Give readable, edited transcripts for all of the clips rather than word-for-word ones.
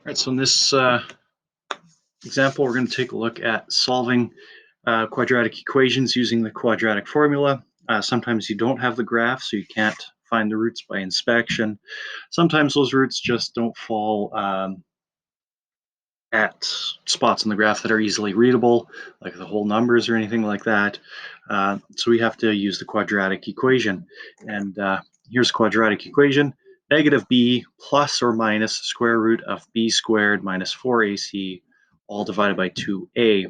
All right, so in this example, we're going to take a look at solving quadratic equations using the quadratic formula. Sometimes you don't have the graph, so you can't find the roots by inspection. Sometimes those roots just don't fall at spots in the graph that are easily readable, like the whole numbers or anything like that. So we have to use the quadratic equation. And here's quadratic equation. Negative b plus or minus square root of b squared minus 4ac all divided by 2a.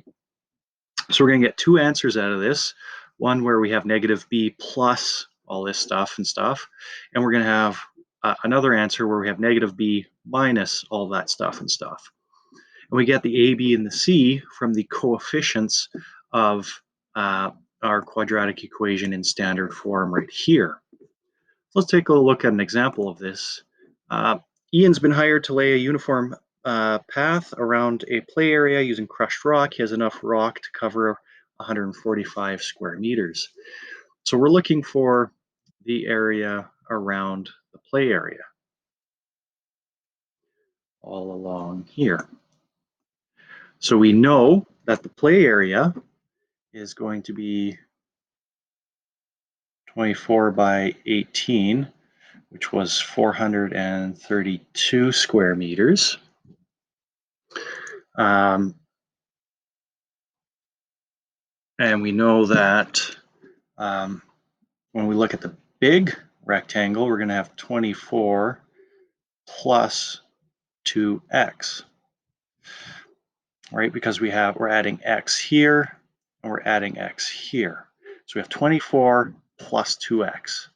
So we're going to get two answers out of this. One where we have negative b plus all this stuff, and we're going to have another answer where we have negative b minus all that stuff. And we get the a, b, and the c from the coefficients of our quadratic equation in standard form right here. Let's take a look at an example of this. Ian's been hired to lay a uniform path around a play area using crushed rock. He has enough rock to cover 145 square meters. So we're looking for the area around the play area all along here. So we know that the play area is going to be 24 by 18, which was 432 square meters. And we know that when we look at the big rectangle, we're going to have 24 plus 2x, right? Because we're adding x here and we're adding x here. So we have 24 plus 2x.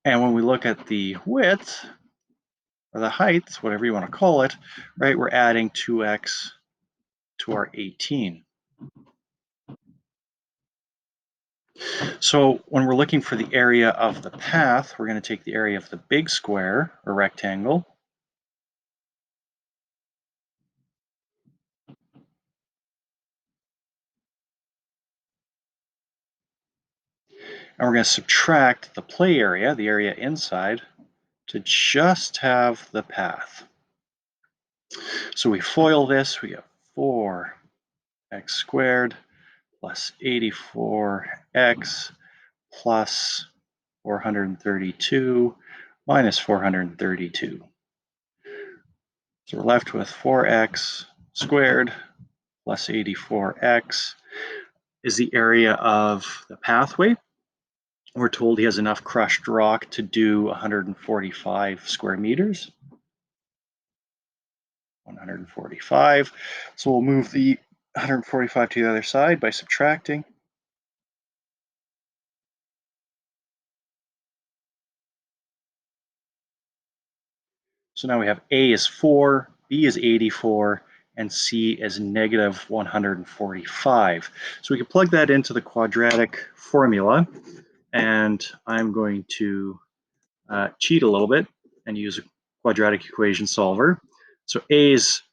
And when we look at the width, or the height, whatever you want to call it, right, we're adding 2x to our 18. So when we're looking for the area of the path, we're going to take the area of the big square or rectangle, and we're going to subtract the play area, the area inside, to just have the path. So we FOIL this, we get 4x squared plus 84x plus 432 minus 432. So we're left with 4x squared plus 84x is the area of the pathway. We're told he has enough crushed rock to do 145 square meters. 145. So we'll move the 145 to the other side by subtracting. So now we have A is 4, B is 84, and C is negative 145. So we can plug that into the quadratic formula, and I'm going to cheat a little bit and use a quadratic equation solver. So A is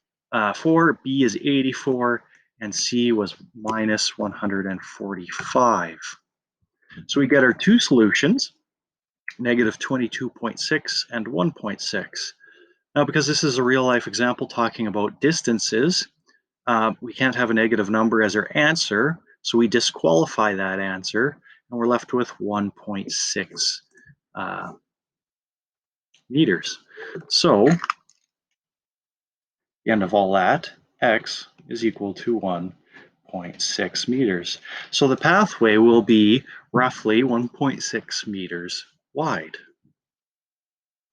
4, B is 84, and C was minus 145. So we get our two solutions, negative 22.6 and 1.6. Now, because this is a real life example talking about distances, we can't have a negative number as our answer, so we disqualify that answer, and we're left with 1.6 meters. So, the end of all that, x is equal to 1.6 meters. So the pathway will be roughly 1.6 meters wide.